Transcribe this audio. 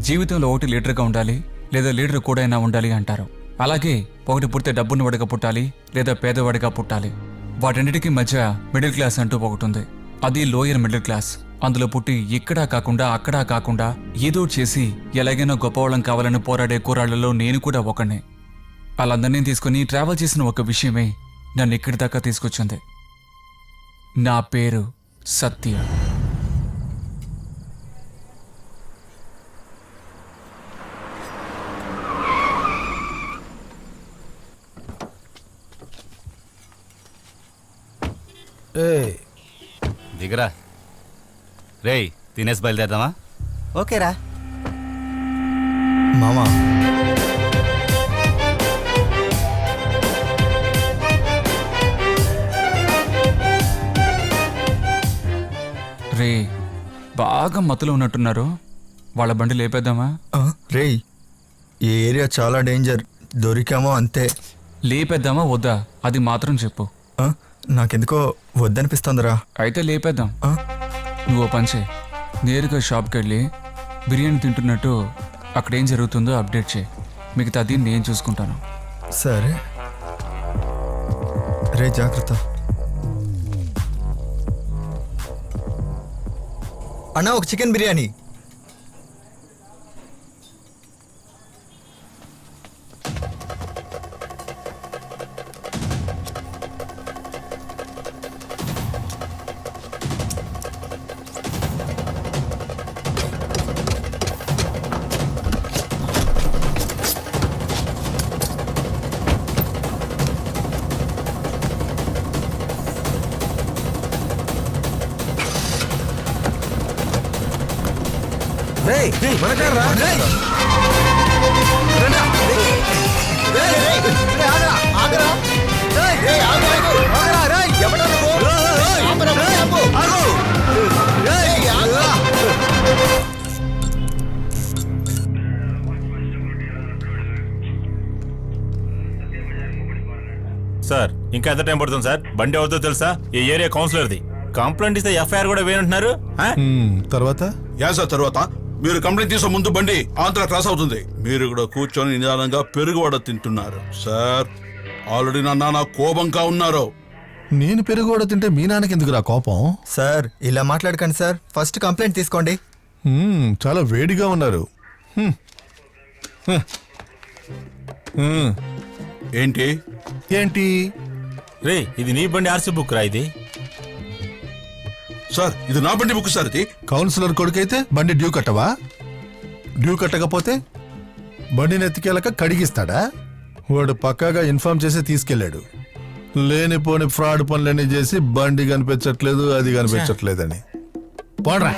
జీవితంలో ఒకటి లీడర్గా ఉండాలి లేదా లీడర్ కూడా అయినా ఉండాలి అంటారు. అలాగే ఒకటి పుడితే డబ్బున్నవాడిగా పుట్టాలి లేదా పేదవాడిగా పుట్టాలి. వాటన్నిటికీ మధ్య మిడిల్ క్లాస్ అంటూ ఒకటి ఉంది. అది లోయర్ మిడిల్ క్లాస్. అందులో పుట్టి ఇక్కడా కాకుండా అక్కడా కాకుండా ఏదో చేసి ఎలాగైనా గొప్పవాళ్ళం కావాలని పోరాడే కూరాళ్లలో నేను కూడా ఒకనే. వాళ్ళందరినీ తీసుకుని ట్రావెల్ చేసిన ఒక విషయమే నన్ను ఇక్కడి దాకా తీసుకొచ్చింది. నా పేరు సత్య. దిగరా రేయ్, తినేసి బయలుదేరదామా? ఓకేరా మామా. రే, బాగా మత్తులో ఉన్నట్టున్నారు. వాళ్ళ బండి లేపేద్దామా? రేయ్, ఈ ఏరియా చాలా డేంజర్. దొరికామో అంతే. లేపేద్దామా వద్దా అది మాత్రం చెప్పు. నాకెందుకో వద్దనిపిస్తుందిరా. అయితే లేపేద్దాం. నువ్వు పంచే నేరుగా షాప్కి వెళ్ళి బిర్యానీ తింటున్నట్టు అక్కడేం జరుగుతుందో అప్డేట్ చేయి. మిగతాది నేను చూసుకుంటాను. సరే రే, జాగ్రత్త. అన్నా, ఒక చికెన్ బిర్యానీ. సార్, ఇంకా ఎంత టైం పడుతుంది సార్? బండి అవుతుందో తెలుసా? ఈ ఏరియా కౌన్సిలర్ది. కంప్లైంట్ ఇస్తే ఎఫ్ఐఆర్ కూడా వేయంటున్నారు. తర్వాత సార్ తర్వాత మీరు కంప్లైంట్ చేసే ముందు బండి ఆంధ్ర క్రాస్ అవుతుంది. మీరు కూడా కూర్చొని నిదానంగా పెరుగువడ తింటున్నారు. సార్, ఆల్రెడీ నా కోపంగా ఉన్నారు. నేను పెరుగోడ తింటే మీ నాన్నకి ఎందుకురా కోపం? సార్, ఇలా మాట్లాడకండి సార్. ఫస్ట్ కంప్లైంట్ తీసుకోండి. చాలా వేడిగా ఉన్నారు. ఏంటి ఏంటి? రే, ఇది నీ బండి ఆర్సీ బుక్ రా. ఇది సార్, ఇది నా బండి బుక్ సార్. ఇది కౌన్సిలర్ కొడుకైతే బండి డ్యూ కట్టవా? డ్యూ కట్టకపోతే బండిని ఎత్తికెళ్ళక కడిగిస్తాడా? వాడు పక్కాగా ఇన్ఫార్మ్ చేసి తీసుకెళ్ళాడు. లేనిపోని ఫ్రాడ్ పనులన్నీ చేసి బండి కనిపించట్లేదు, అది కనిపించట్లేదని. పోడ్రా.